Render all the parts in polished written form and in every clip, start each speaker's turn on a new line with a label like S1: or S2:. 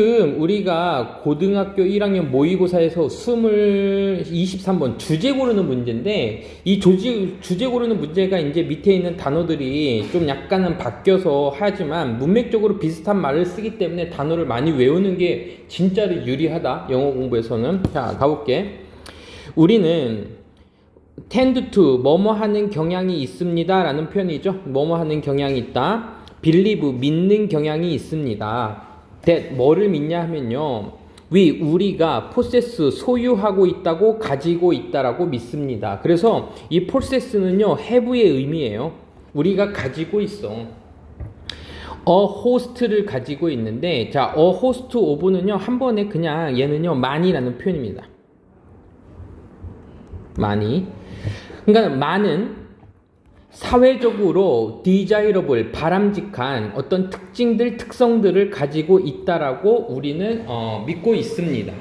S1: 지금 우리가 고등학교 1학년 모의고사에서 23번 주제 고르는 문제인데 이 주제 고르는 문제가 이제 밑에 있는 단어들이 좀 약간은 바뀌어서 하지만 문맥적으로 비슷한 말을 쓰기 때문에 단어를 많이 외우는 게 진짜로 유리하다. 영어 공부에서는. 자, 가볼게. 우리는 tend to 뭐뭐 하는 경향이 있습니다 라는 표현이죠. 뭐뭐 하는 경향이 있다. believe 믿는 경향이 있습니다. that 뭐를 믿냐 하면요, 우리가 possess 소유하고 있다고, 가지고 있다라고 믿습니다. 그래서 이 possess는요 have의 의미예요. 우리가 가지고 있어. a host를 가지고 있는데, 자, a host of는요 한 번에 그냥 얘는요 많이라는 표현입니다. 많이. 그러니까 많은 사회적으로 desirable, 바람직한 어떤 특징들, 특성들을 가지고 있다라고 우리는 믿고 있습니다.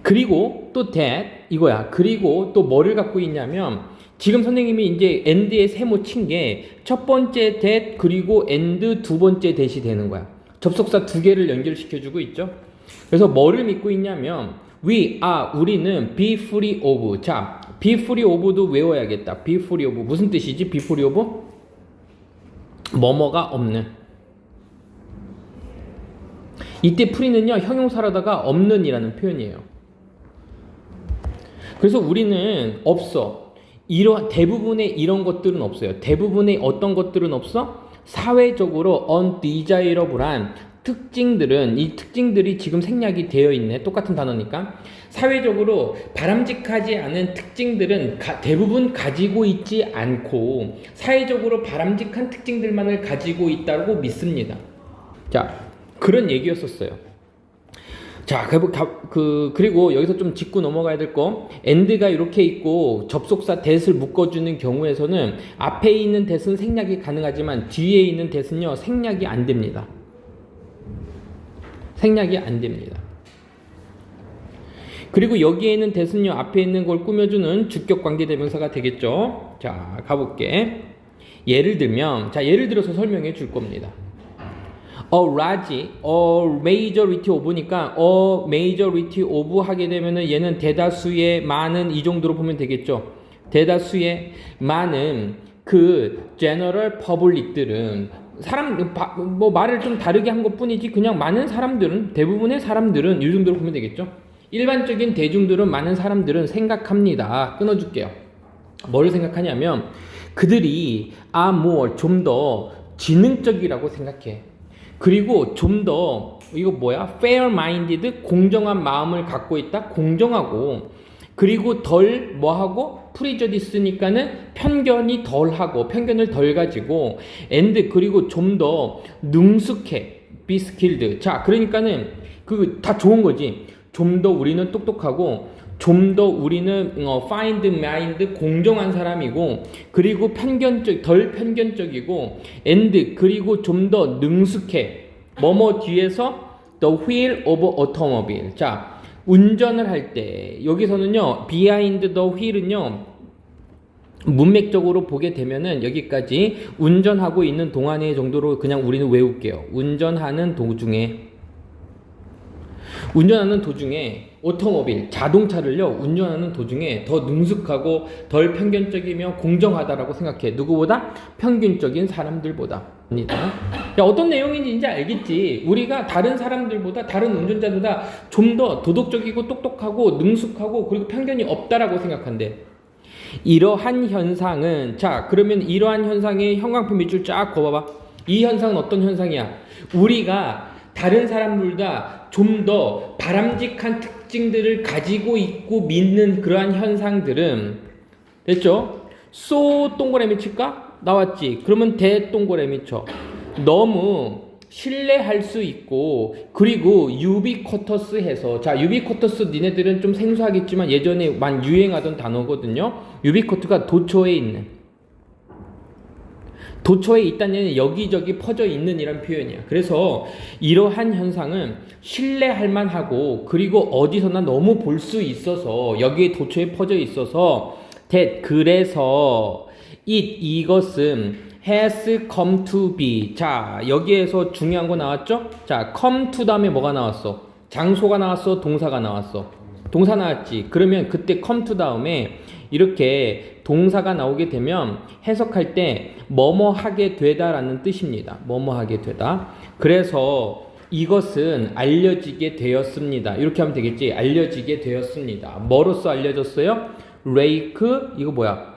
S1: 그리고 또 that, 이거야. 그리고 또 뭐를 갖고 있냐면, 지금 선생님이 이제 and의 세모 친 게 첫 번째 that 그리고 and 두 번째 that이 되는 거야. 접속사 두 개를 연결시켜주고 있죠. 그래서 뭐를 믿고 있냐면, 우리는 be free of. 자, be free of도 외워야겠다. be free of 무슨 뜻이지? be free of 뭐뭐가 없는. 이때 free는요 형용사로다가 없는이라는 표현이에요. 그래서 우리는 없어. 대부분의 이런 것들은 없어요. 대부분의 어떤 것들은 없어? 사회적으로 undesirable한 특징들은, 이 특징들이 지금 생략이 되어 있네. 똑같은 단어니까. 사회적으로 바람직하지 않은 특징들은 대부분 가지고 있지 않고 사회적으로 바람직한 특징들만을 가지고 있다고 믿습니다. 자, 그런 얘기였었어요. 자, 그리고 여기서 좀 짚고 넘어가야 될 거, and가 이렇게 있고 접속사 that을 묶어주는 경우에서는 앞에 있는 that은 생략이 가능하지만 뒤에 있는 that은요 생략이 안 됩니다. 생략이 안 됩니다. 그리고 여기에 있는 that은요 앞에 있는 걸 꾸며주는 주격 관계대명사가 되겠죠. 자, 가볼게. 예를 들어서 설명해 줄 겁니다. a majority of니까 a majority of 하게 되면은 얘는 대다수의, 많은, 이 정도로 보면 되겠죠. 대다수의, 많은 그 general public들은, 말을 좀 다르게 한 것 뿐이지 그냥 많은 사람들은, 대부분의 사람들은 이 정도로 보면 되겠죠. 일반적인 대중들은, 많은 사람들은 생각합니다. 끊어줄게요. 뭐를 생각하냐면 그들이 좀 더 지능적이라고 생각해. 그리고 좀 더, 이거 뭐야? fair-minded, 공정한 마음을 갖고 있다. 공정하고, 그리고 덜 뭐하고? prejudice니까는 편견이 덜하고, 편견을 덜 가지고, and 그리고 좀 더 능숙해, be skilled. 자, 그러니까는 다 좋은 거지. 좀 더 우리는 똑똑하고, 좀 더 우리는 find mind, 공정한 사람이고, 그리고 덜 편견적이고, and 그리고 좀 더 능숙해. 뭐뭐 뒤에서 the wheel of automobile. 자, 운전을 할 때 여기서는요 behind the wheel은요 문맥적으로 보게 되면은 여기까지 운전하고 있는 동안의 정도로 그냥 우리는 외울게요. 운전하는 도중에 오토모빌, 자동차를요 운전하는 도중에 더 능숙하고 덜 편견적이며 공정하다라고 생각해. 누구보다? 평균적인 사람들보다. 어떤 내용인지 이제 알겠지. 우리가 다른 사람들보다, 다른 운전자보다 좀 더 도덕적이고 똑똑하고 능숙하고 그리고 편견이 없다라고 생각한대. 이러한 현상은, 자, 그러면 이러한 현상의 형광펜 밑줄 쫙 그어봐봐. 이 현상은 어떤 현상이야? 우리가 다른 사람들보다 좀 더 바람직한 특징들을 가지고 있고 믿는 그러한 현상들은, 됐죠? 동그라미 칠까? 나왔지? 그러면 동그라미 쳐. 너무 신뢰할 수 있고, 그리고 유비쿼터스 해서, 자, 유비쿼터스 니네들은 좀 생소하겠지만 예전에 유행하던 단어거든요. 유비쿼터가 도처에 있다는 여기저기 퍼져 있는 이란 표현이야. 그래서 이러한 현상은 신뢰할 만하고, 그리고 어디서나 너무 볼 수 있어서, 여기에 도처에 퍼져 있어서, 그래서 이것은 has come to be. 자, 여기에서 중요한 거 나왔죠? 자, come to 다음에 뭐가 나왔어? 장소가 나왔어? 동사가 나왔어? 동사 나왔지. 그러면 그때 come to 다음에 이렇게 동사가 나오게 되면 해석할 때 뭐뭐 하게 되다라는 뜻입니다. 뭐뭐 하게 되다. 그래서 이것은 알려지게 되었습니다. 이렇게 하면 되겠지. 알려지게 되었습니다. 뭐로써 알려졌어요? 레이크 이거 뭐야?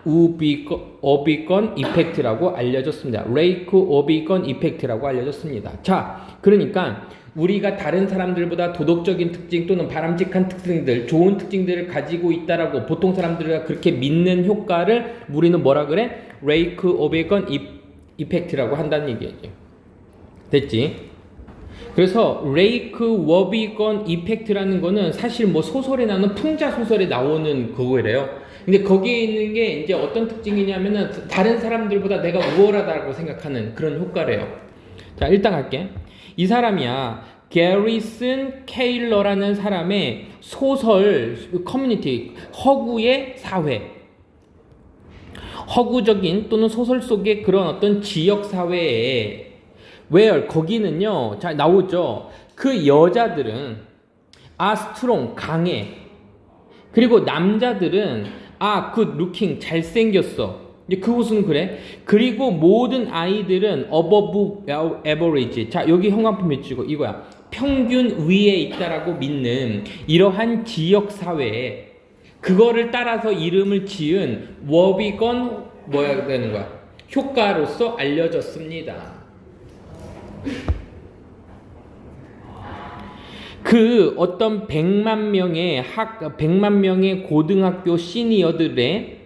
S1: 오비건 이펙트라고 알려졌습니다. 레이크 오비건 이펙트라고 알려졌습니다. 자, 그러니까 우리가 다른 사람들보다 도덕적인 특징 또는 바람직한 특징들, 좋은 특징들을 가지고 있다라고 보통 사람들이 그렇게 믿는 효과를 우리는 뭐라 그래? 레이크 오비건 이펙트라고 한다는 얘기죠. 됐지? 그래서 레이크 워비건 이펙트라는 거는 사실 뭐 소설에 나오는 풍자 소설에 나오는 그거래요. 근데 거기에 있는 게 이제 어떤 특징이냐면은 다른 사람들보다 내가 우월하다고 생각하는 그런 효과래요. 자, 일단 갈게. 이 사람이야. 게리슨 케일러라는 사람의 소설 커뮤니티 허구의 사회. 허구적인 또는 소설 속의 그런 어떤 지역 사회에 where 거기는요. 자, 나오죠. 그 여자들은 strong 강해. 그리고 남자들은 good looking 잘생겼어. 이제 그곳은 그래. 그리고 모든 아이들은 above average. 자, 여기 형광펜 맺히고 이거야. 평균 위에 있다라고 믿는 이러한 지역 사회에 그거를 따라서 이름을 지은 워비건 뭐야 되는 거야? 효과로서 알려졌습니다. 그 어떤 100만 명의 고등학교 시니어들의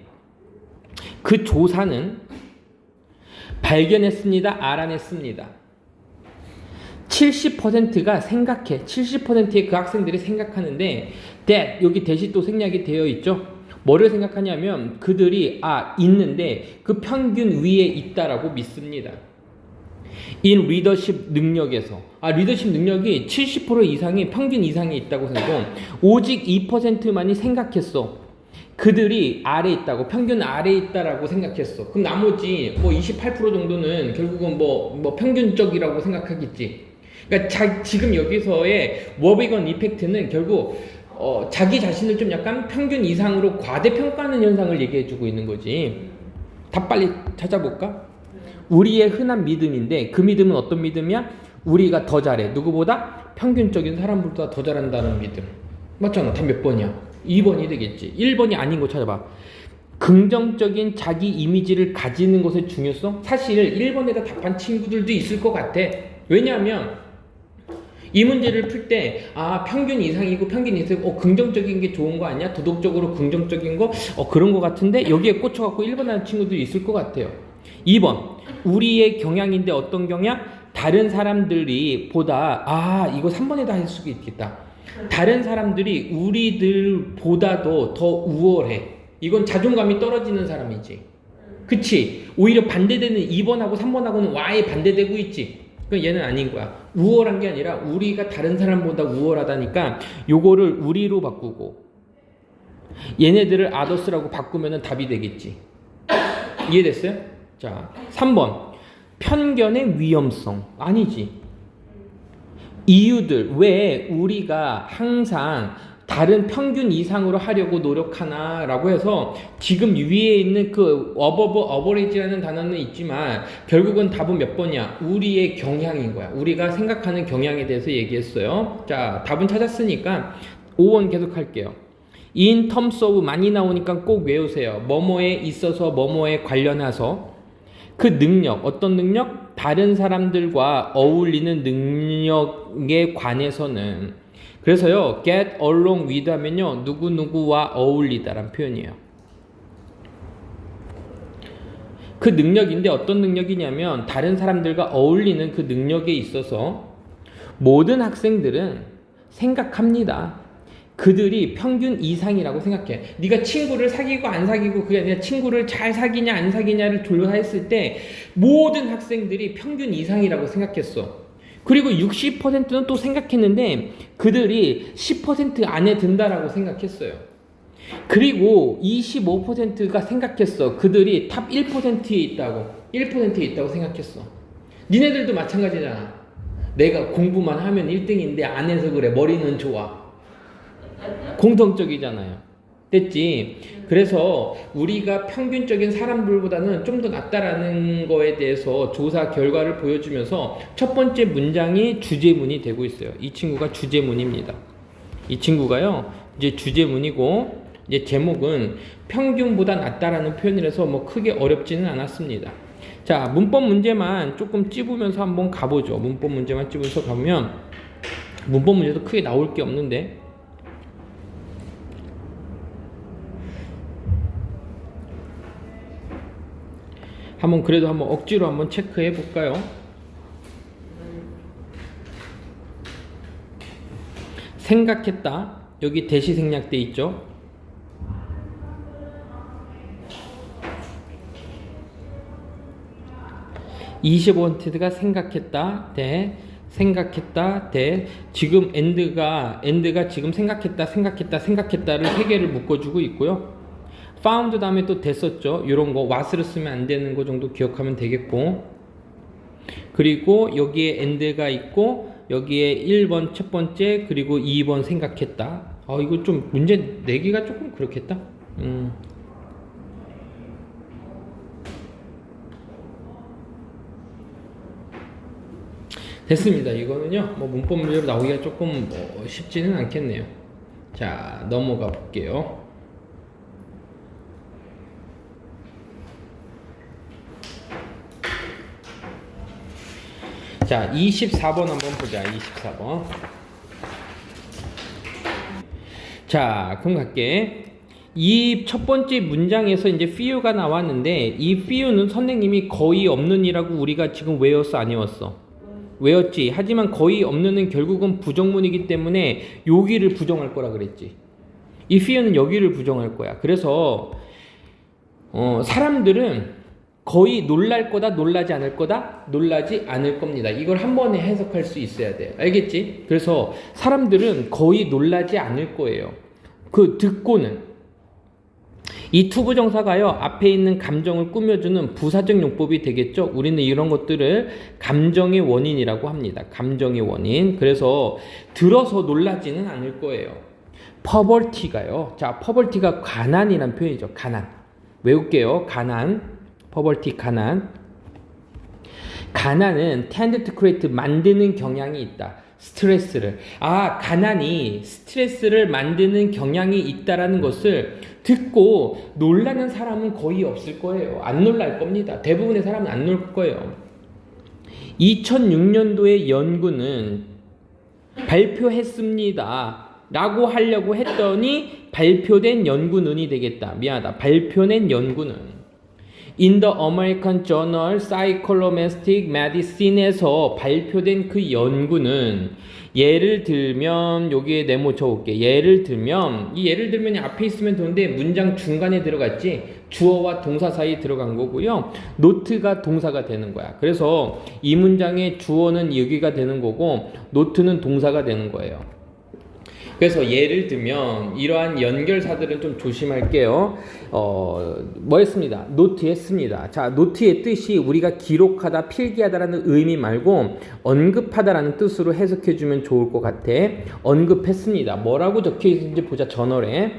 S1: 그 조사는 발견했습니다. 알아냈습니다. 70%가 생각해. 70%의 그 학생들이 생각하는데 that 여기 대시 또 생략이 되어 있죠. 뭐를 생각하냐면 그들이 있는데 그 평균 위에 있다라고 믿습니다. in 리더십 능력에서 리더십 능력이 70% 이상이 평균 이상에 있다고 생각하고 오직 2%만이 생각했어. 그들이 아래에 있다고 평균 아래에 있다라고 생각했어. 그럼 나머지 뭐 28% 정도는 결국은 뭐 평균적이라고 생각하겠지. 그러니까 지금 여기서의 워비건 이펙트는 결국 자기 자신을 좀 약간 평균 이상으로 과대평가하는 현상을 얘기해주고 있는 거지. 다 빨리 찾아볼까? 우리의 흔한 믿음인데 그 믿음은 어떤 믿음이야? 우리가 더 잘해. 누구보다? 평균적인 사람보다 더 잘한다는 믿음. 맞잖아. 다 몇 번이야? 2번이 되겠지. 1번이 아닌 거 찾아봐. 긍정적인 자기 이미지를 가지는 것의 중요성? 사실 1번에다 답한 친구들도 있을 것 같아. 왜냐하면 이 문제를 풀 때 평균 이상이고 평균 이상이고 긍정적인 게 좋은 거 아니야? 도덕적으로 긍정적인 거? 그런 거 같은데 여기에 꽂혀갖고 1번 하는 친구들이 있을 것 같아요. 2번 우리의 경향인데 어떤 경향? 다른 사람들이 보다 이거 3번에다 할 수도 있겠다. 다른 사람들이 우리들보다도 더 우월해. 이건 자존감이 떨어지는 사람이지. 그치? 오히려 반대되는 2번하고 3번하고는 Y에 반대되고 있지. 그럼 얘는 아닌 거야. 우월한 게 아니라 우리가 다른 사람보다 우월하다니까 요거를 우리로 바꾸고 얘네들을 others라고 바꾸면 답이 되겠지. 이해됐어요? 자, 3번 편견의 위험성. 아니지. 이유들 왜 우리가 항상 다른 평균 이상으로 하려고 노력하나 라고 해서 지금 위에 있는 그 above average라는 단어는 있지만 결국은 답은 몇 번이야? 우리의 경향인 거야. 우리가 생각하는 경향에 대해서 얘기했어요. 자, 답은 찾았으니까 5원 계속 할게요. in terms of 많이 나오니까 꼭 외우세요. 뭐뭐에 있어서 뭐뭐에 관련해서 그 능력, 어떤 능력? 다른 사람들과 어울리는 능력에 관해서는 그래서요, get along with 하면요, 누구누구와 어울리다란 표현이에요. 그 능력인데 어떤 능력이냐면 다른 사람들과 어울리는 그 능력에 있어서 모든 학생들은 생각합니다. 그들이 평균 이상이라고 생각해. 네가 친구를 사귀고 안 사귀고 그게 아니라 친구를 잘 사귀냐 안 사귀냐를 조사했을 때 모든 학생들이 평균 이상이라고 생각했어. 그리고 60%는 또 생각했는데 그들이 10% 안에 든다라고 생각했어요. 그리고 25%가 생각했어. 그들이 탑 1%에 있다고. 1%에 있다고 생각했어. 니네들도 마찬가지잖아. 내가 공부만 하면 1등인데 안 해서 그래. 머리는 좋아. 공통적이잖아요. 됐지? 그래서 우리가 평균적인 사람들보다는 좀 더 낫다라는 거에 대해서 조사 결과를 보여주면서 첫 번째 문장이 주제문이 되고 있어요. 이 친구가 주제문입니다. 이 친구가요, 이제 주제문이고, 이제 제목은 평균보다 낫다라는 표현이라서 뭐 크게 어렵지는 않았습니다. 자, 문법 문제만 조금 찝으면서 한번 가보죠. 문법 문제만 찝으면서 가면 문법 문제도 크게 나올 게 없는데, 그래도 한번 억지로 한번 체크해 볼까요? 생각했다. 여기 대시 생략돼 있죠? (20%가) 생각했다. 대 생각했다. 대 지금 엔드가 지금 생각했다를 세 개를 묶어주고 있고요. found 다음에 또 됐었죠. 이런 거 what을 쓰면 안 되는 거 정도 기억하면 되겠고, 그리고 여기에 and가 있고 여기에 1번 첫 번째 그리고 2번 생각했다. 이거 좀 문제 내기가 조금 그렇겠다. 됐습니다. 이거는요, 뭐 문법 문제로 나오기가 조금 쉽지는 않겠네요. 자, 넘어가 볼게요. 자, 24번 한번 보자. 24번. 자, 그럼 갈게. 이 첫 번째 문장에서 이제 few가 나왔는데, 이 few는 선생님이 거의 없는이라고 우리가 지금 외웠어, 안 외웠어? 외웠지. 하지만 거의 없는은 결국은 부정문이기 때문에 여기를 부정할 거라 그랬지. 이 few는 여기를 부정할 거야. 그래서 사람들은 거의 놀랄 거다, 놀라지 않을 거다, 놀라지 않을 겁니다. 이걸 한 번에 해석할 수 있어야 돼요. 알겠지? 그래서 사람들은 거의 놀라지 않을 거예요. 듣고는 이 투부정사가요, 앞에 있는 감정을 꾸며주는 부사적 용법이 되겠죠. 우리는 이런 것들을 감정의 원인이라고 합니다. 감정의 원인. 그래서 들어서 놀라지는 않을 거예요. poverty가요. 자, poverty가 가난이란 표현이죠. 가난. 외울게요. 가난. poverty, 가난. 가난은 tend to create, 만드는 경향이 있다. 스트레스를. 가난이 스트레스를 만드는 경향이 있다라는 것을 듣고 놀라는 사람은 거의 없을 거예요. 안 놀랄 겁니다. 대부분의 사람은 안 놀 거예요. 2006년도의 연구는 발표했습니다 라고 하려고 했더니 발표된 연구는이 되겠다. 미안하다. 발표된 연구는 In the American Journal Psychometric Medicine에서 발표된 그 연구는, 예를 들면 여기에 네모 적을게. 예를 들면, 이 예를 들면 앞에 있으면 되는데 문장 중간에 들어갔지. 주어와 동사 사이에 들어간 거고요. 노트가 동사가 되는 거야. 그래서 이 문장의 주어는 여기가 되는 거고 노트는 동사가 되는 거예요. 그래서 예를 들면 이러한 연결사들은 좀 조심할게요. 뭐 했습니다? 노트 했습니다. 자, 노트의 뜻이 우리가 기록하다, 필기하다라는 의미 말고 언급하다라는 뜻으로 해석해주면 좋을 것 같아. 언급했습니다. 뭐라고 적혀있는지 보자. 저널에.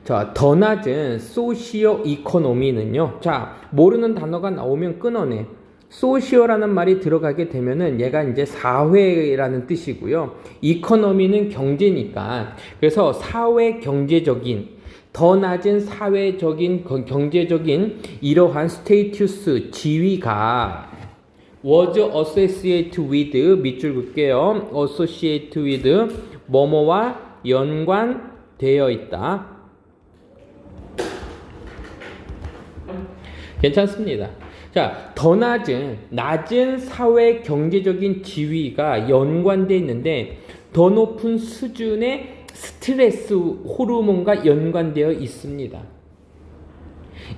S1: 자, 더 낮은 소시오 이코노미는요. 자, 모르는 단어가 나오면 끊어내. 소시오라는 말이 들어가게 되면은 얘가 이제 사회라는 뜻이고요. 이코노미는 경제니까. 그래서 사회 경제적인, 더 낮은 사회적인 경제적인 이러한 스테이투스, 지위가 was associated with, 밑줄 긋게요. associated with 뭐뭐와 연관되어 있다. 괜찮습니다. 자, 더 낮은 사회 경제적인 지위가 연관되어 있는데 더 높은 수준의 스트레스 호르몬과 연관되어 있습니다.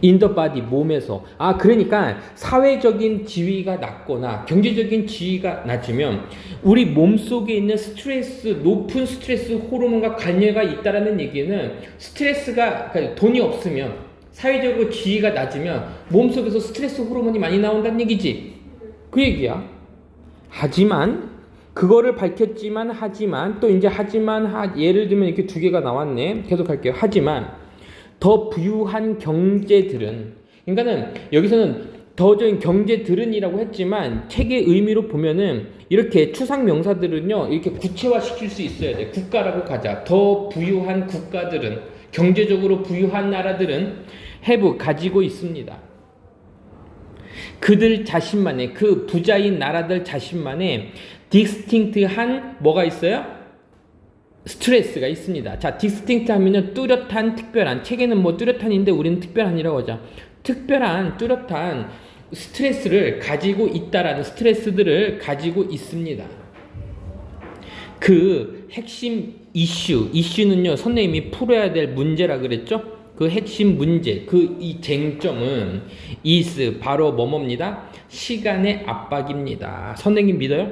S1: in the body, 몸에서. 그러니까 사회적인 지위가 낮거나 경제적인 지위가 낮으면 우리 몸속에 있는 높은 스트레스 호르몬과 관계가 있다라는 얘기는 스트레스가, 그러니까 돈이 없으면 사회적으로 지위가 낮으면 몸속에서 스트레스 호르몬이 많이 나온다는 얘기지. 그 얘기야. 하지만 그거를 밝혔지만 또 이제 예를 들면 이렇게 두 개가 나왔네. 계속 할게요. 하지만 더 부유한 경제들은, 그러니까는 여기서는 더적인 경제들은이라고 했지만 책의 의미로 보면은 이렇게 추상 명사들은요 이렇게 구체화시킬 수 있어야 돼. 국가라고 가자. 더 부유한 국가들은, 경제적으로 부유한 나라들은 가지고 있습니다. 그들 자신만의, 그 부자인 나라들 자신만의 디스팅트한 뭐가 있어요? 스트레스가 있습니다. 자, 디스팅트 하면은 뚜렷한, 특별한. 책에는 뭐 뚜렷한인데 우리는 특별한이라고 하자. 특별한, 뚜렷한 스트레스를 가지고 있다라는, 스트레스들을 가지고 있습니다. 그 핵심 이슈는요 선생님이 풀어야 될 문제라 그랬죠. 그 핵심 문제, 이 쟁점은 바로 뭐뭐입니다. 시간의 압박입니다. 선생님 믿어요?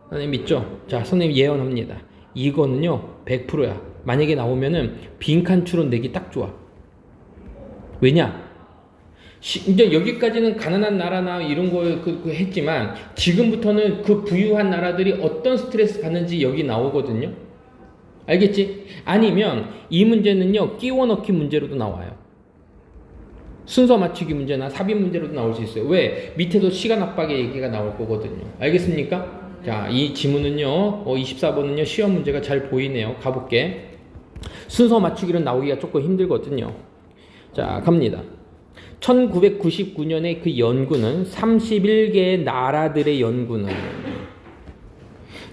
S1: 선생님 믿죠? 자, 선생님 예언합니다. 이거는요 100%야. 만약에 나오면은 빈칸 추론 내기 딱 좋아. 왜냐? 이제 여기까지는 가난한 나라나 이런 거 했지만 지금부터는 그 부유한 나라들이 어떤 스트레스 받는지 여기 나오거든요. 알겠지? 아니면 이 문제는요 끼워 넣기 문제로도 나와요. 순서 맞추기 문제나 삽입 문제로도 나올 수 있어요. 왜? 밑에도 시간 압박의 얘기가 나올 거거든요. 알겠습니까? 자, 이 지문은요 24번은요 시험 문제가 잘 보이네요. 가볼게. 순서 맞추기로 나오기가 조금 힘들거든요. 자, 갑니다. 1999년에 그 연구는 31개의 나라들의 연구는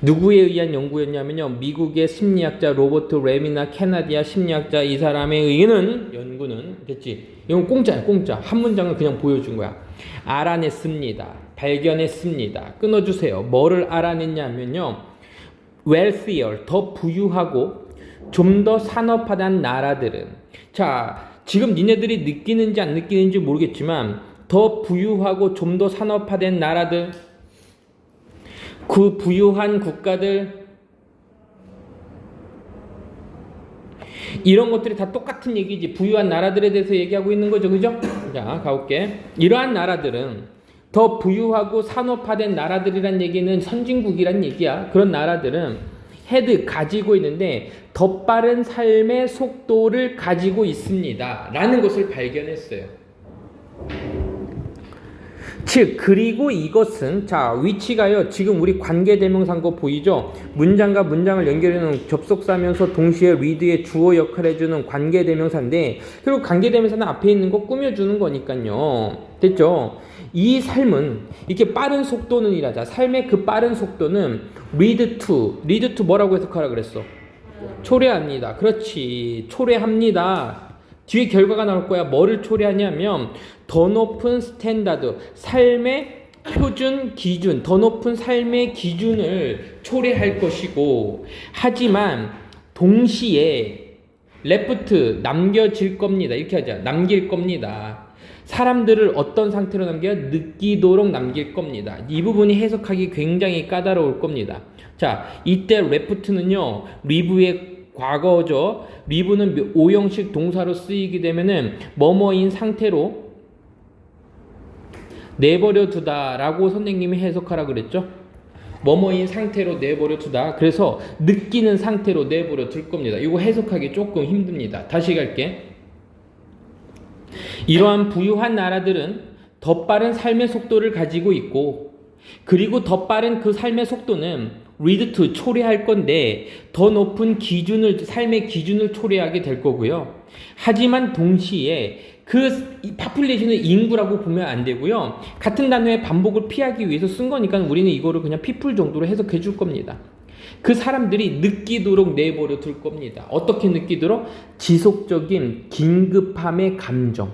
S1: 누구에 의한 연구였냐면요 미국의 심리학자 로버트 레미나 캐나디아 심리학자, 이 사람에 의한 연구는 됐지. 이건 공짜야, 공짜. 한 문장을 그냥 보여준 거야. 알아냈습니다. 발견했습니다. 끊어주세요. 뭐를 알아냈냐면요 wealthier, 더 부유하고 좀 더 산업화된 나라들은, 자, 지금 니네들이 느끼는지 안 느끼는지 모르겠지만 더 부유하고 좀 더 산업화된 나라들, 그 부유한 국가들, 이런 것들이 다 똑같은 얘기지. 부유한 나라들에 대해서 얘기하고 있는 거죠. 그죠? 자, 가볼게. 이러한 나라들은, 더 부유하고 산업화된 나라들이란 얘기는 선진국이란 얘기야. 그런 나라들은 가지고 있는데 더 빠른 삶의 속도를 가지고 있습니다 라는 것을 발견했어요. 즉, 그리고 이것은, 자, 위치가요 지금 우리 관계대명사인 거 보이죠? 문장과 문장을 연결해놓은 접속사면서 동시에 read의 주어 역할을 해주는 관계대명사인데, 그리고 관계대명사는 앞에 있는 거 꾸며주는 거니까요. 됐죠? 이 삶은 이렇게 빠른 속도는 이라자. 삶의 그 빠른 속도는 lead to 뭐라고 해석하라 그랬어? 초래합니다. 그렇지, 초래합니다. 뒤에 결과가 나올 거야. 뭐를 초래하냐면 더 높은 스탠다드, 삶의 표준 기준, 더 높은 삶의 기준을 초래할 것이고, 하지만 동시에 left, 남겨질 겁니다. 이렇게 하자. 남길 겁니다. 사람들을 어떤 상태로 남겨요? 느끼도록 남길 겁니다. 이 부분이 해석하기 굉장히 까다로울 겁니다. 자, 이때 left는요 live의 과거죠. live는 오형식 동사로 쓰이게 되면은 뭐뭐인 상태로 내버려 두다 라고 선생님이 해석하라 그랬죠. 뭐뭐인 상태로 내버려 두다. 그래서 느끼는 상태로 내버려 둘 겁니다. 이거 해석하기 조금 힘듭니다. 다시 갈게. 이러한 부유한 나라들은 더 빠른 삶의 속도를 가지고 있고, 그리고 더 빠른 그 삶의 속도는 lead to, 초래할 건데 더 높은 기준을, 삶의 기준을 초래하게 될 거고요. 하지만 동시에 그 population을 인구라고 보면 안 되고요. 같은 단어의 반복을 피하기 위해서 쓴 거니까 우리는 이거를 그냥 people 정도로 해석해 줄 겁니다. 그 사람들이 느끼도록 내버려 둘 겁니다. 어떻게 느끼도록? 지속적인 긴급함의 감정을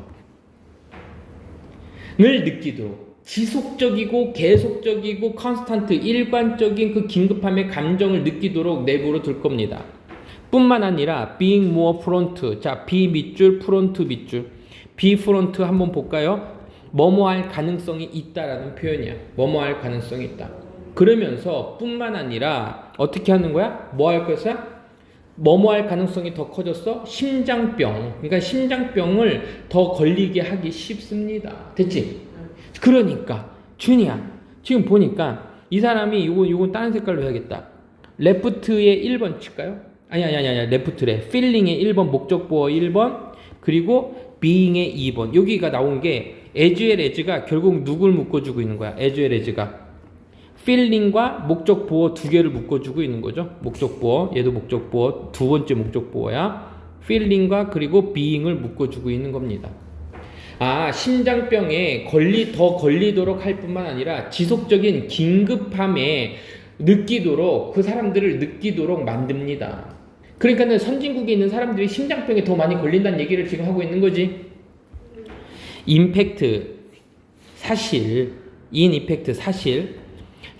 S1: 느끼도록. 지속적이고 계속적이고 컨스탄트, 일관적인 그 긴급함의 감정을 느끼도록 내버려 둘 겁니다. 뿐만 아니라 being more prompt, 자, be 밑줄, prompt 밑줄. be prompt 한번 볼까요? 뭐뭐 할 가능성이 있다라는 표현이야. 뭐뭐 할 가능성이 있다. 그러면서 뿐만 아니라 어떻게 하는 거야? 뭐 할 것이야? 뭐뭐 할 가능성이 더 커졌어? 심장병. 그러니까 심장병을 더 걸리게 하기 쉽습니다. 됐지? 그러니까 준이야. 지금 보니까 이 사람이 요건 다른 색깔로 해야겠다. 레프트의 1번 칠까요? 아니 레프트래. 필링의 1번 목적보어 1번 그리고 being의 2번. 여기가 나온 게 as의 as가 결국 누굴 묶어주고 있는 거야? as의 as가 필링과 목적보어 두 개를 묶어주고 있는 거죠. 목적보어 얘도 목적보어 두 번째 목적보어야. 필링과 그리고 being을 묶어주고 있는 겁니다. 심장병에 더 걸리도록 할 뿐만 아니라 지속적인 긴급함에 느끼도록 그 사람들을 느끼도록 만듭니다. 그러니까는 선진국에 있는 사람들이 심장병에 더 많이 걸린다는 얘기를 지금 하고 있는 거지. 임팩트 사실, 인이펙트 사실,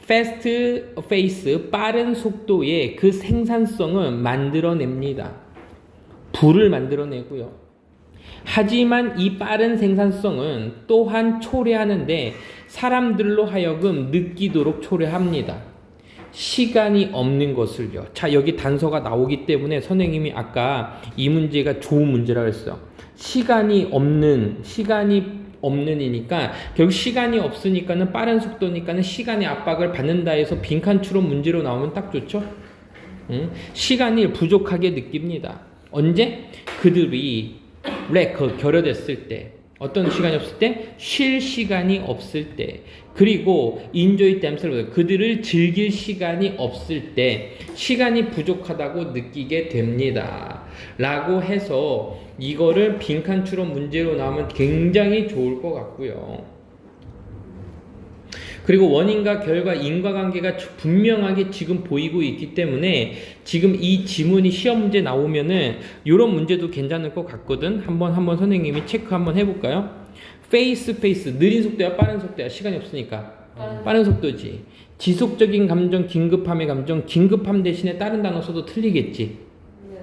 S1: fast pace 빠른 속도의 그 생산성은 만들어냅니다. 부를 만들어내고요. 하지만 이 빠른 생산성은 또한 초래하는데 사람들로 하여금 느끼도록 초래합니다. 시간이 없는 것을요. 자, 여기 단서가 나오기 때문에 선생님이 아까 이 문제가 좋은 문제라고 했어. 시간이 없는이니까 결국 시간이 없으니까는 빠른 속도니까는 시간의 압박을 받는다 해서 빈칸 추론 문제로 나오면 딱 좋죠. 시간이 부족하게 느낍니다. 언제? 그들이 결여됐을 때, 어떤 시간이 없을 때? 쉴 시간이 없을 때, 그리고 enjoy themselves, 그들을 즐길 시간이 없을 때 시간이 부족하다고 느끼게 됩니다. 라고 해서 이거를 빈칸 추론 문제로 나오면 굉장히 좋을 것 같고요. 그리고 원인과 결과, 인과관계가 분명하게 지금 보이고 있기 때문에 지금 이 지문이 시험 문제 나오면은 이런 문제도 괜찮을 것 같거든. 한번 선생님이 체크 한번 해볼까요? 페이스 느린 속도야 빠른 속도야? 시간이 없으니까 빠른 속도지. 지속적인 감정, 긴급함의 감정, 긴급함 대신에 다른 단어 써도 틀리겠지.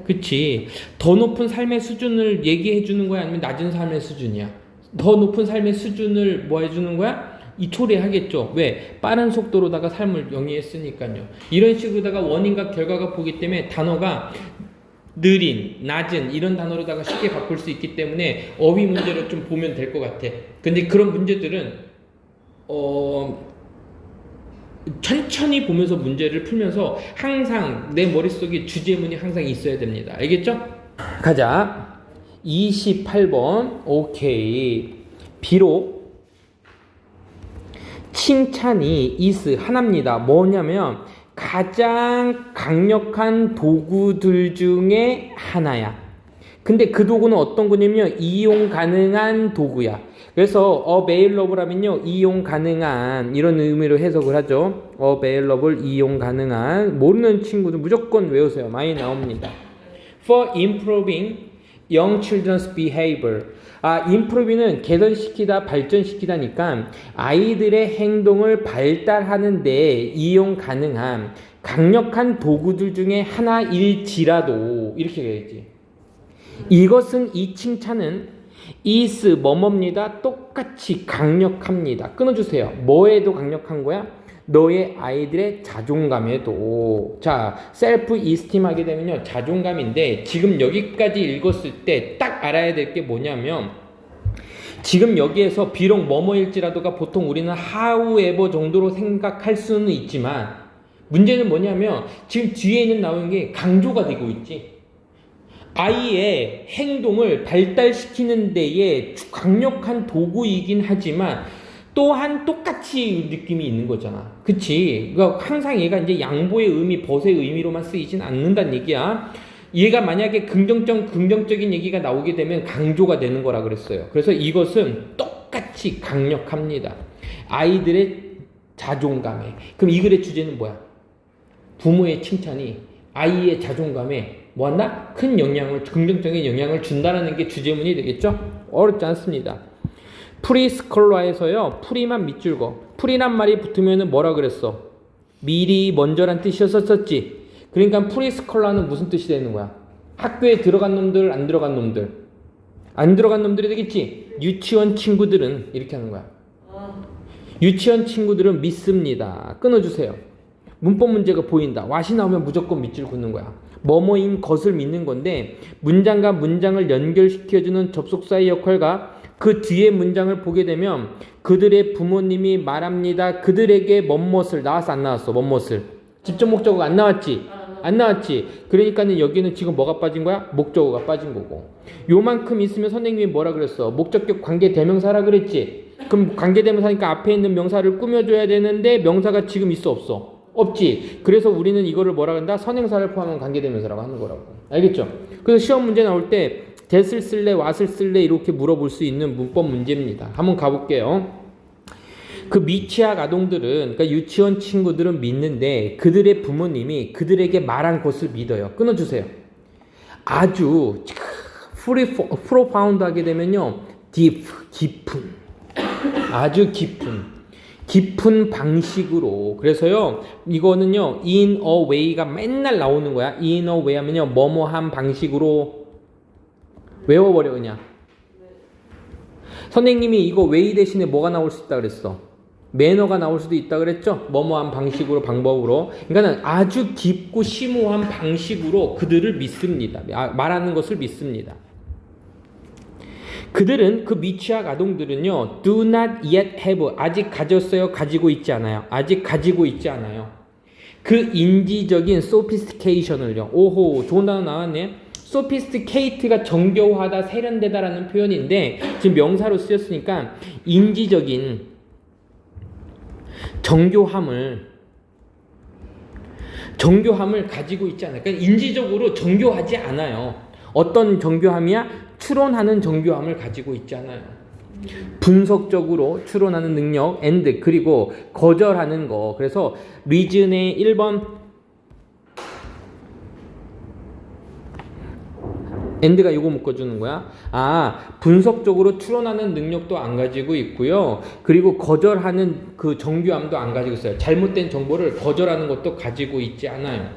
S1: 그치? 더 높은 삶의 수준을 얘기해 주는 거야? 아니면 낮은 삶의 수준이야? 더 높은 삶의 수준을 뭐 해주는 거야? 이 초래하겠죠. 왜? 빠른 속도로다가 삶을 영위했으니까요. 이런 식으로다가 원인과 결과가 보기 때문에 단어가 느린, 낮은 이런 단어로다가 쉽게 바꿀 수 있기 때문에 어휘 문제로 좀 보면 될 것 같아. 근데 그런 문제들은 천천히 보면서 문제를 풀면서 항상 내 머릿속에 주제문이 항상 있어야 됩니다. 알겠죠? 가자. 28번. 오케이. 비록 칭찬이 is 하나입니다. 뭐냐면 가장 강력한 도구들 중에 하나야. 근데 그 도구는 어떤 거냐면 이용 가능한 도구야. 그래서 available 하면요, 이용 가능한 이런 의미로 해석을 하죠. available, 이용 가능한. 모르는 친구들 무조건 외우세요. 많이 나옵니다. For improving young children's behavior. improving은 개선시키다, 발전시키다니까 아이들의 행동을 발달하는데 이용 가능한 강력한 도구들 중에 하나일지라도 이렇게 해야지. 이것은, 이 칭찬은 is 뭐뭐입니다. 똑같이 강력합니다. 끊어주세요. 뭐에도 강력한 거야? 너의 아이들의 자존감에도. 자, 셀프 이스팀 하게 되면요, 자존감인데 지금 여기까지 읽었을 때 딱 알아야 될 게 뭐냐면 지금 여기에서 비록 뭐뭐일지라도가 보통 우리는 however 정도로 생각할 수는 있지만 문제는 뭐냐면 지금 뒤에 있는 나오는 게 강조가 되고 있지. 아이의 행동을 발달시키는 데에 강력한 도구이긴 하지만 또한 똑같이 느낌이 있는 거잖아. 그치? 그러니까 항상 얘가 이제 양보의 의미, 벗의 의미로만 쓰이진 않는다는 얘기야. 얘가 만약에 긍정적인 얘기가 나오게 되면 강조가 되는 거라 그랬어요. 그래서 이것은 똑같이 강력합니다. 아이들의 자존감에. 그럼 이 글의 주제는 뭐야? 부모의 칭찬이 아이의 자존감에 뭐한다? 큰 영향을, 긍정적인 영향을 준다는 게 주제문이 되겠죠? 어렵지 않습니다. 프리스컬러에서요, 프리만 밑줄거. 프리란 말이 붙으면 뭐라 그랬어? 미리, 먼저란 뜻이었었지. 그러니까 프리스컬러는 무슨 뜻이 되는 거야? 학교에 들어간 놈들, 안 들어간 놈들. 안 들어간 놈들이 되겠지. 유치원 친구들은 이렇게 하는 거야. 유치원 친구들은 믿습니다. 끊어주세요. 문법 문제가 보인다. what이 나오면 무조건 밑줄 긋는 거야. 뭐뭐인 것을 믿는 건데 문장과 문장을 연결시켜주는 접속사의 역할과 그 뒤에 문장을 보게 되면 그들의 부모님이 말합니다. 그들에게 뭐뭇을 나왔어 안 나왔어? 뭐뭇을 직접 목적어가 안 나왔지? 안 나왔지? 그러니까는 여기는 지금 뭐가 빠진 거야? 목적어가 빠진 거고 요만큼 있으면 선생님이 뭐라 그랬어? 목적격 관계 대명사라 그랬지? 그럼 관계 대명사니까 앞에 있는 명사를 꾸며줘야 되는데 명사가 지금 있어 없어? 없지. 그래서 우리는 이거를 뭐라 한다? 선행사를 포함한 관계대명사라고 하는 거라고. 알겠죠? 그래서 시험 문제 나올 때 that을 쓸래, what을 쓸래 이렇게 물어볼 수 있는 문법 문제입니다. 한번 가볼게요. 그 미취학 아동들은 그러니까 유치원 친구들은 믿는데 그들의 부모님이 그들에게 말한 것을 믿어요. 끊어주세요. 아주 프로파운드하게 되면요. deep, 깊은 아주 깊은 방식으로. 그래서요 이거는요 in a way가 맨날 나오는 거야. in a way 하면요 뭐뭐한 방식으로 외워버려 그냥. 선생님이 이거 way 대신에 뭐가 나올 수 있다 그랬어? 매너가 나올 수도 있다 그랬죠? 뭐뭐한 방식으로 방법으로. 그러니까 아주 깊고 심오한 방식으로 그들을 믿습니다. 말하는 것을 믿습니다. 그들은 그 미취학 아동들은요 do not yet have 아직 가졌어요 가지고 있지 않아요. 아직 가지고 있지 않아요. 그 인지적인 sophistication을요. 오호 좋은 단어 나왔네. sophisticate가 정교하다 세련되다라는 표현인데 지금 명사로 쓰였으니까 인지적인 정교함을 가지고 있지 않아요. 그러니까 인지적으로 정교하지 않아요. 어떤 정교함이야? 추론하는 정교함을 가지고 있지 않아요. 분석적으로 추론하는 능력 and 그리고 거절하는 거. 그래서 reason의 1번 and가 이거 묶어주는 거야. 분석적으로 추론하는 능력도 안 가지고 있고요. 그리고 거절하는 그 정교함도 안 가지고 있어요. 잘못된 정보를 거절하는 것도 가지고 있지 않아요.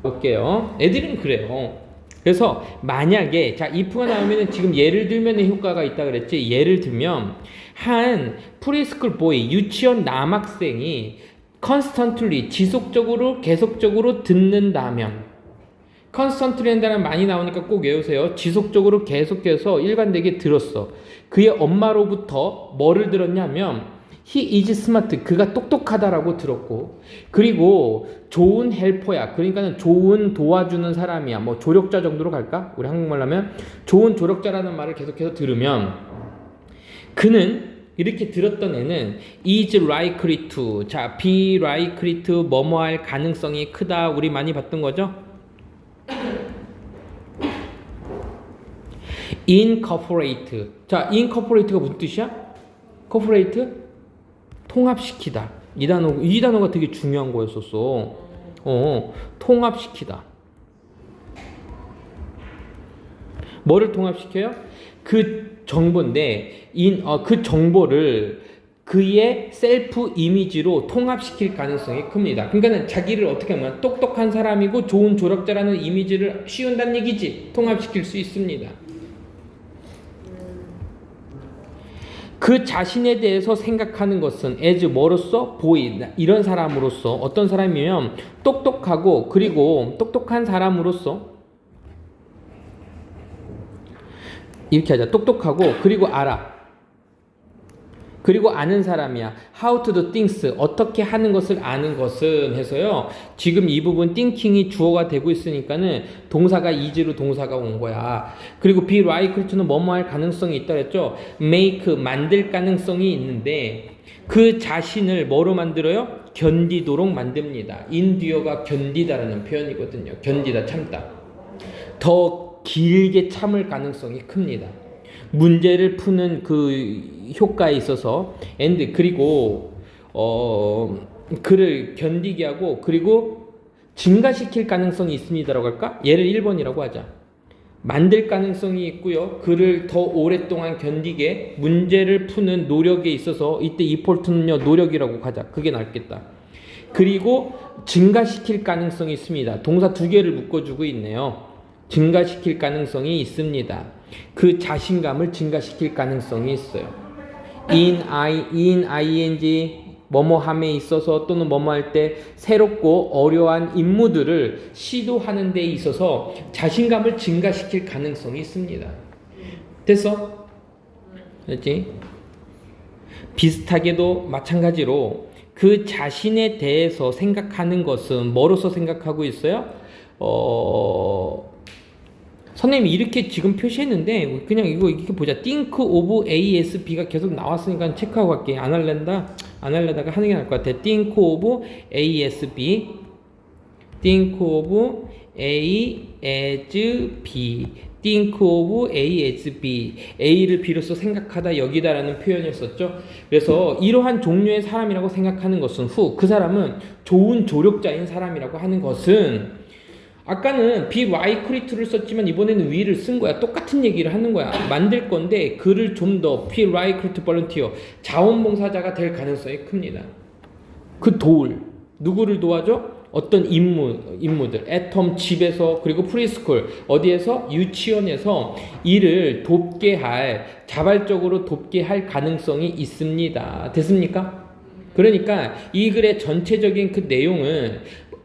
S1: 볼게요. 애들은 그래요. 그래서 만약에 자 if가 나오면 지금 예를 들면의 효과가 있다 그랬지. 예를 들면 한 프리스쿨 보이 유치원 남학생이 constantly 지속적으로 계속적으로 듣는다면 constantly라는 단어 많이 나오니까 꼭 외우세요. 지속적으로 계속해서 일관되게 들었어. 그의 엄마로부터 뭐를 들었냐면 He is smart. 그가 똑똑하다라고 들었고, 그리고 좋은 헬퍼야. 그러니까는 좋은 도와주는 사람이야. 뭐 조력자 정도로 갈까? 우리 한국말로 하면 좋은 조력자라는 말을 계속해서 들으면 그는 이렇게 들었던 애는 is likely to 자 be likely to 뭐뭐 할 가능성이 크다. 우리 많이 봤던 거죠? incorporate. 자 incorporate가 무슨 뜻이야? corporate 통합시키다. 이 단어가 되게 중요한 거였었어. 통합시키다. 뭐를 통합시켜요? 그 정보인데, 그 정보를 그의 셀프 이미지로 통합시킬 가능성이 큽니다. 그러니까 자기를 어떻게 하면 똑똑한 사람이고 좋은 조력자라는 이미지를 씌운다는 얘기지. 통합시킬 수 있습니다. 그 자신에 대해서 생각하는 것은 as 뭐로서? boy. 이런 사람으로서 어떤 사람이면 똑똑하고 그리고 똑똑한 사람으로서 이렇게 하자. 똑똑하고 그리고 알아. 그리고 아는 사람이야. How to do things. 어떻게 하는 것을 아는 것은 해서요. 지금 이 부분 thinking이 주어가 되고 있으니까는 동사가 is로 동사가 온 거야. 그리고 be likely to는 뭐뭐 할 가능성이 있다 그랬죠. make 만들 가능성이 있는데 그 자신을 뭐로 만들어요? 견디도록 만듭니다. endure가 견디다라는 표현이거든요. 견디다, 참다. 더 길게 참을 가능성이 큽니다. 문제를 푸는 그 효과에 있어서 and 그리고 그를 견디게 하고 그리고 증가시킬 가능성이 있습니다라고 할까? 얘를 1번이라고 하자. 만들 가능성이 있고요. 그를 더 오랫동안 견디게 문제를 푸는 노력에 있어서 이때 이폴트는요 노력이라고 가자. 그게 낫겠다. 그리고 증가시킬 가능성이 있습니다. 동사 2개를 묶어주고 있네요. 증가시킬 가능성이 있습니다. 그 자신감을 증가시킬 가능성이 있어요. in ing 뭐뭐함에 있어서 또는 뭐뭐 할 때 새롭고 어려운 임무들을 시도하는 데 있어서 자신감을 증가시킬 가능성이 있습니다. 됐어? 됐지? 비슷하게도 마찬가지로 그 자신에 대해서 생각하는 것은 뭐로서 생각하고 있어요? 선생님이 이렇게 지금 표시했는데 그냥 이렇게 보자. think of ASB가 계속 나왔으니까 체크하고 갈게. 안 할래다가 하는 게 나을 것 같아. think of ASB think of A as B think of A as B A를 B로서 생각하다 여기다라는 표현이었었죠. 그래서 이러한 종류의 사람이라고 생각하는 것은 그 사람은 좋은 조력자인 사람이라고 하는 것은 아까는 be likely to를 썼지만 이번에는 will을 쓴 거야. 똑같은 얘기를 하는 거야. 만들 건데 그를 좀 더 be likely to volunteer 자원봉사자가 될 가능성이 큽니다. 그 도울 누구를 도와줘? 어떤 임무들 at home 집에서 그리고 프리스쿨 어디에서? 유치원에서 이를 돕게 할 자발적으로 돕게 할 가능성이 있습니다. 됐습니까? 그러니까 이 글의 전체적인 그 내용은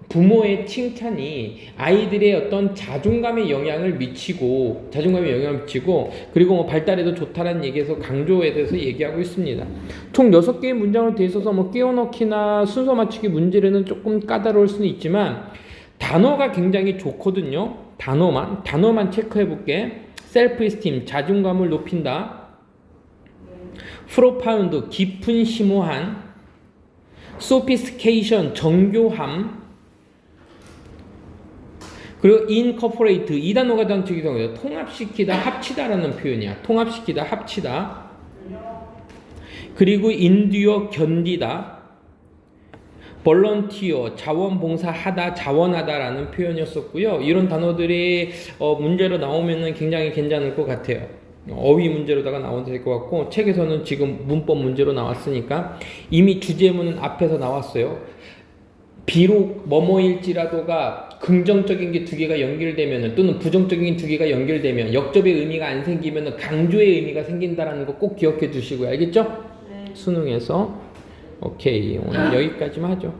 S1: 부모의 칭찬이 아이들의 어떤 자존감에 영향을 미치고 그리고 뭐 발달에도 좋다라는 얘기에서 강조에 대해서 얘기하고 있습니다. 총 6개의 문장으로 되어 있어서 뭐 끼워넣기나 순서 맞추기 문제로는 조금 까다로울 수는 있지만 단어가 굉장히 좋거든요. 단어만 체크해 볼게. 셀프-이스팀 자존감을 높인다. 프로파운드 깊은 심오한. 소피스티케이션 정교함. 그리고 incorporate 이 단어가 단축이죠. 통합시키다, 합치다라는 표현이야. 통합시키다, 합치다. 그리고 endure 견디다. volunteer 자원봉사하다, 자원하다라는 표현이었었고요. 이런 단어들이 문제로 나오면은 굉장히 괜찮을 것 같아요. 어휘 문제로다가 나와도 될 것 같고 책에서는 지금 문법 문제로 나왔으니까 이미 주제문은 앞에서 나왔어요. 비록 뭐뭐일지라도가 긍정적인 게 두 개가 연결되면 또는 부정적인 두 개가 연결되면 역접의 의미가 안 생기면 강조의 의미가 생긴다는 거 꼭 기억해 두시고요. 알겠죠? 네. 수능에서 오케이 오늘 여기까지만 하죠.